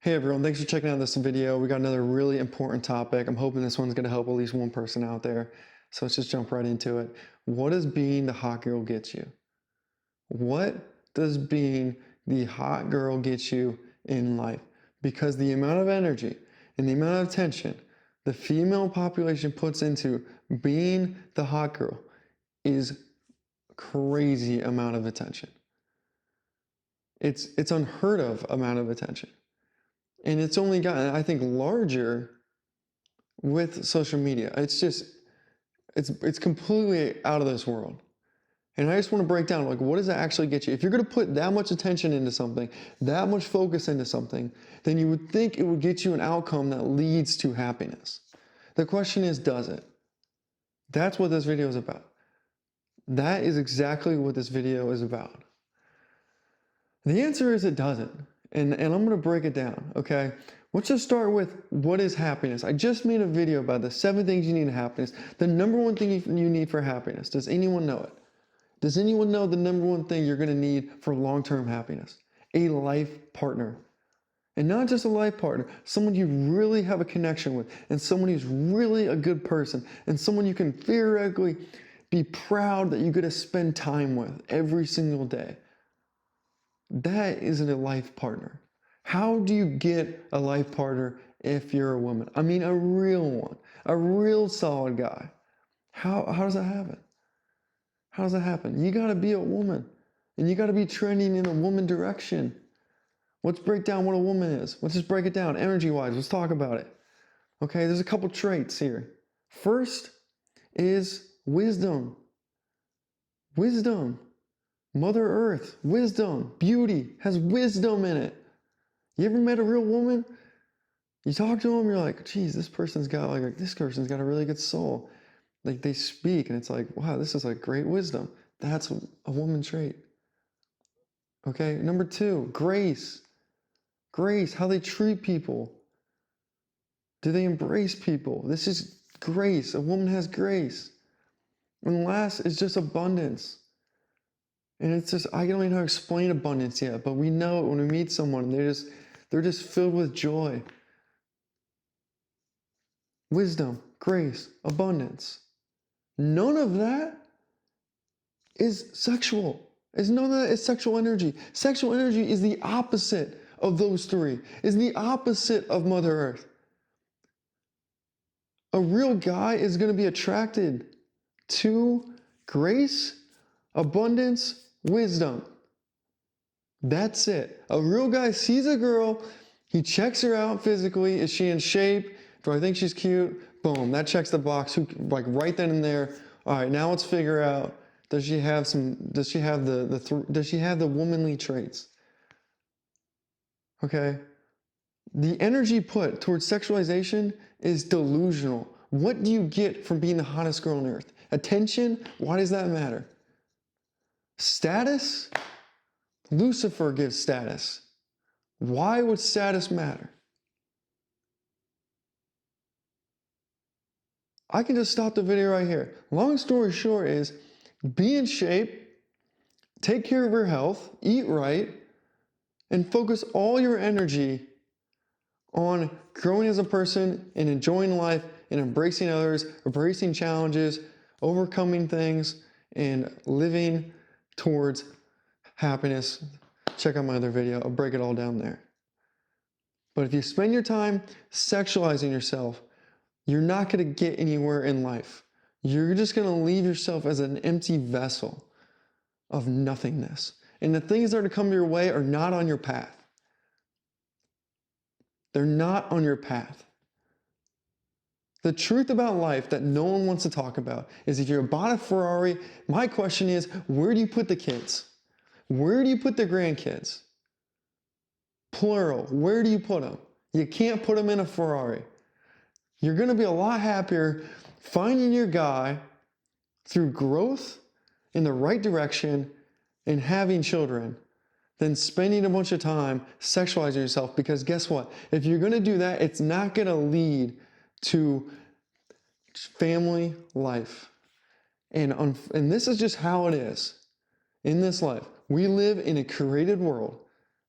Hey everyone, thanks for checking out this video. We got another really important topic. I'm hoping this one's going to help at least one person out there. So let's just jump right into it. What does being the hot girl get you? What does being the hot girl get you in life? Because the amount of energy and the amount of attention the female population puts into being the hot girl is crazy amount of attention. It's unheard of amount of attention. And it's only gotten, I think, larger with social media. It's completely out of this world. And I just want to break down, like, what does that actually get you? If you're going to put that much attention into something, that much focus into something, then you would think it would get you an outcome that leads to happiness. The question is, does it? That's what this video is about. That is exactly what this video is about. The answer is it doesn't. And I'm going to break it down, okay? Let's just start with what is happiness. I just made a video about the 7 things you need in happiness. The number one thing you need for happiness. Does anyone know it? Does anyone know the number one thing you're going to need for long-term happiness? A life partner. And not just a life partner, someone you really have a connection with, and someone who's really a good person, and someone you can theoretically be proud that you get to spend time with every single day. That isn't a life partner. How do you get a life partner if you're a woman? I mean, a real one, a real solid guy. How does that happen? How does that happen? You got to be a woman, and you got to be trending in a woman direction. Let's break down what a woman is. Let's just break it down energy-wise. Let's talk about it. Okay, there's a couple traits here. First is wisdom. Wisdom. Mother Earth, wisdom, beauty, has wisdom in it. You ever met a real woman? You talk to them, you're like, geez, this person's got a really good soul. Like, they speak, and it's like, wow, this is like great wisdom. That's a woman trait. Okay, number 2, grace. Grace, how they treat people. Do they embrace people? This is grace. A woman has grace. And last is just abundance. And it's just, I don't even know how to explain abundance yet, but we know it when we meet someone, they're just filled with joy. Wisdom, grace, abundance. None of that is sexual. None of that is sexual energy. Sexual energy is the opposite of those 3, is the opposite of Mother Earth. A real guy is going to be attracted to grace, abundance, wisdom. That's it. A real guy sees a girl, he checks her out physically. Is she in shape? Do I think she's cute? Boom, that checks the box. Like right then and there. All right, now let's figure out, does she have the womanly traits? Okay? The energy put towards sexualization is delusional. What do you get from being the hottest girl on earth? Attention? Why does that matter? Status? Lucifer gives status. Why would status matter? I can just stop the video right here. Long story short is, be in shape, take care of your health, eat right, and focus all your energy on growing as a person and enjoying life and embracing others, embracing challenges, overcoming things, and living towards happiness. Check out my other video. I'll break it all down there. But if you spend your time sexualizing yourself, you're not going to get anywhere in life. You're just going to leave yourself as an empty vessel of nothingness. And the things that are to come your way are not on your path. They're not on your path. The truth about life that no one wants to talk about is, if you're bought a Ferrari, my question is, where do you put the kids? Where do you put the grandkids? Plural, where do you put them? You can't put them in a Ferrari. You're going to be a lot happier finding your guy through growth in the right direction and having children than spending a bunch of time sexualizing yourself. Because guess what? If you're going to do that, it's not going to lead to family life. And this is just how it is in this life. We live in a created world.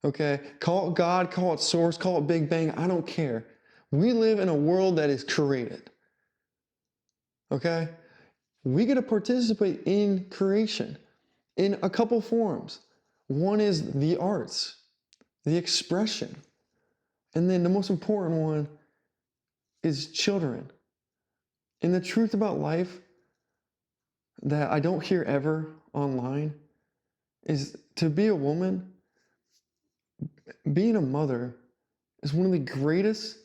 Okay? Call it God, call it source, call it Big Bang. I don't care. We live in a world that is created. Okay? We get to participate in creation in a couple forms. One is the arts, the expression. And then the most important one is children. And the truth about life that I don't hear ever online is to be a woman, being a mother is one of the greatest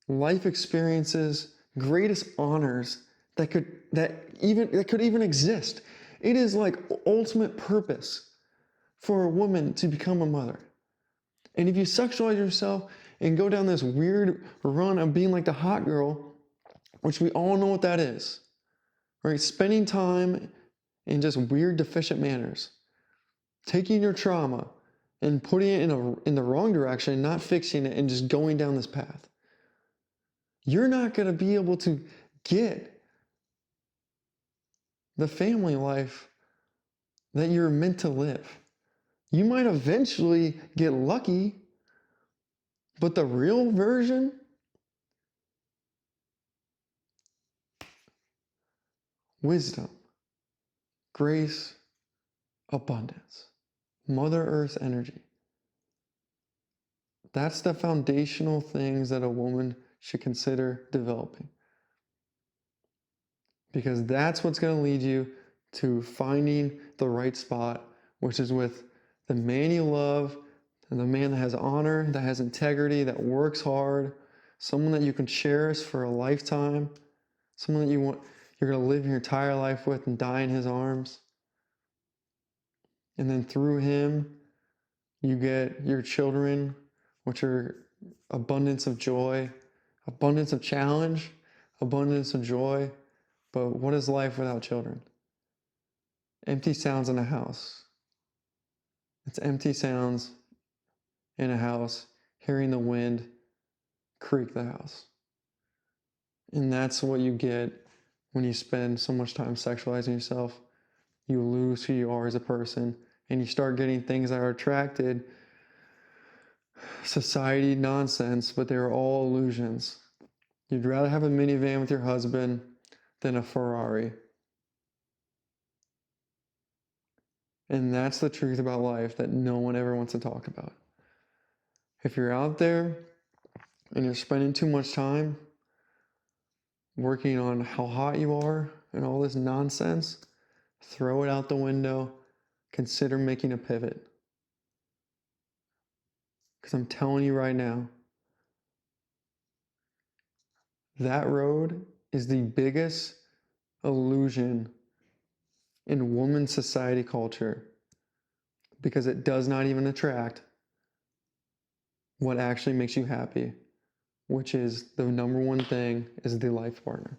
life experiences, greatest honors that could even exist. It is like ultimate purpose for a woman to become a mother. And if you sexualize yourself and go down this weird run of being like the hot girl, which we all know what that is, right? Spending time in just weird, deficient manners, taking your trauma and putting it in the wrong direction, not fixing it, and just going down this path. You're not going to be able to get the family life that you're meant to live. You might eventually get lucky, but the real version, wisdom, grace, abundance, Mother Earth's energy. That's the foundational things that a woman should consider developing. Because that's what's going to lead you to finding the right spot, which is with the man you love, and the man that has honor, that has integrity, that works hard, someone that you can cherish for a lifetime, someone that you're going to live your entire life with and die in his arms. And then through him, you get your children, which are abundance of joy, abundance of challenge, abundance of joy. But what is life without children? Empty sounds in a house. It's empty sounds in a house, hearing the wind creak the house. And that's what you get when you spend so much time sexualizing yourself. You lose who you are as a person, and you start getting things that are attracted, society nonsense, but they're all illusions. You'd rather have a minivan with your husband than a Ferrari. And that's the truth about life that no one ever wants to talk about. If you're out there and you're spending too much time working on how hot you are and all this nonsense, throw it out the window. Consider making a pivot. Because I'm telling you right now, that road is the biggest illusion in woman society culture, because it does not even attract what actually makes you happy, which is the number one thing is the life partner.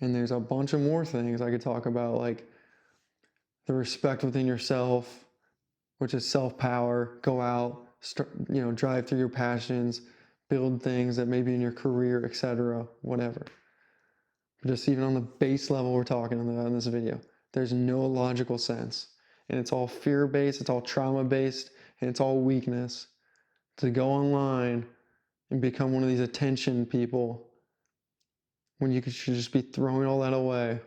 And there's a bunch of more things I could talk about, like the respect within yourself, which is self-power. Go out, drive through your passions, build things that maybe in your career, etc., whatever. Just even on the base level we're talking on this video, there's no logical sense. And it's all fear-based, it's all trauma-based, and it's all weakness. To go online and become one of these attention people when you should just be throwing all that away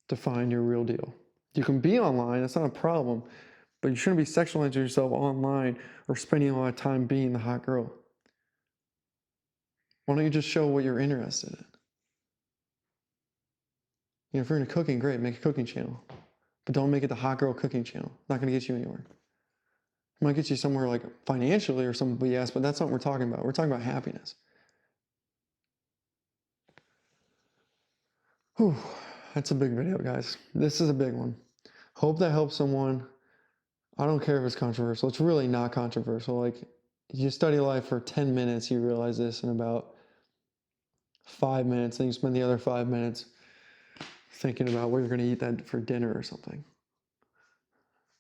to find your real deal. You can be online, that's not a problem, but you shouldn't be sexualizing yourself online or spending a lot of time being the hot girl. Why don't you just show what you're interested in? If you're into cooking, great, make a cooking channel. But don't make it the hot girl cooking channel. Not going to get you anywhere. It might get you somewhere like financially or some BS, but that's not what we're talking about. We're talking about happiness. Whew, that's a big video, guys. This is a big one. Hope that helps someone. I don't care if it's controversial. It's really not controversial. Like, you study life for 10 minutes, you realize this in about 5 minutes, and you spend the other 5 minutes thinking about what you're going to eat that for dinner or something.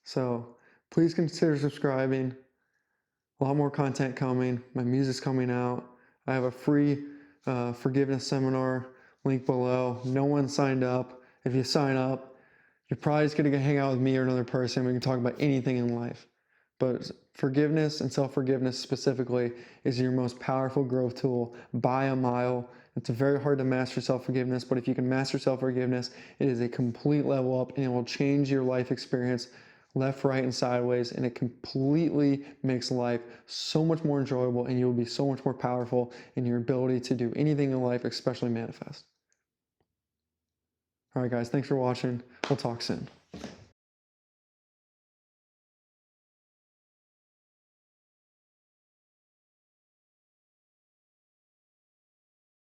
So please consider subscribing. A lot more content coming. My music's coming out. I have a free forgiveness seminar link below. No one signed up. If you sign up, You're probably just going to hang out with me or another person. We can talk about anything in life. But forgiveness and self-forgiveness specifically is your most powerful growth tool by a mile. It's very hard to master self-forgiveness, but if you can master self-forgiveness, it is a complete level up, and it will change your life experience left, right, and sideways, and it completely makes life so much more enjoyable, and you will be so much more powerful in your ability to do anything in life, especially manifest. All right, guys, thanks for watching. We'll talk soon.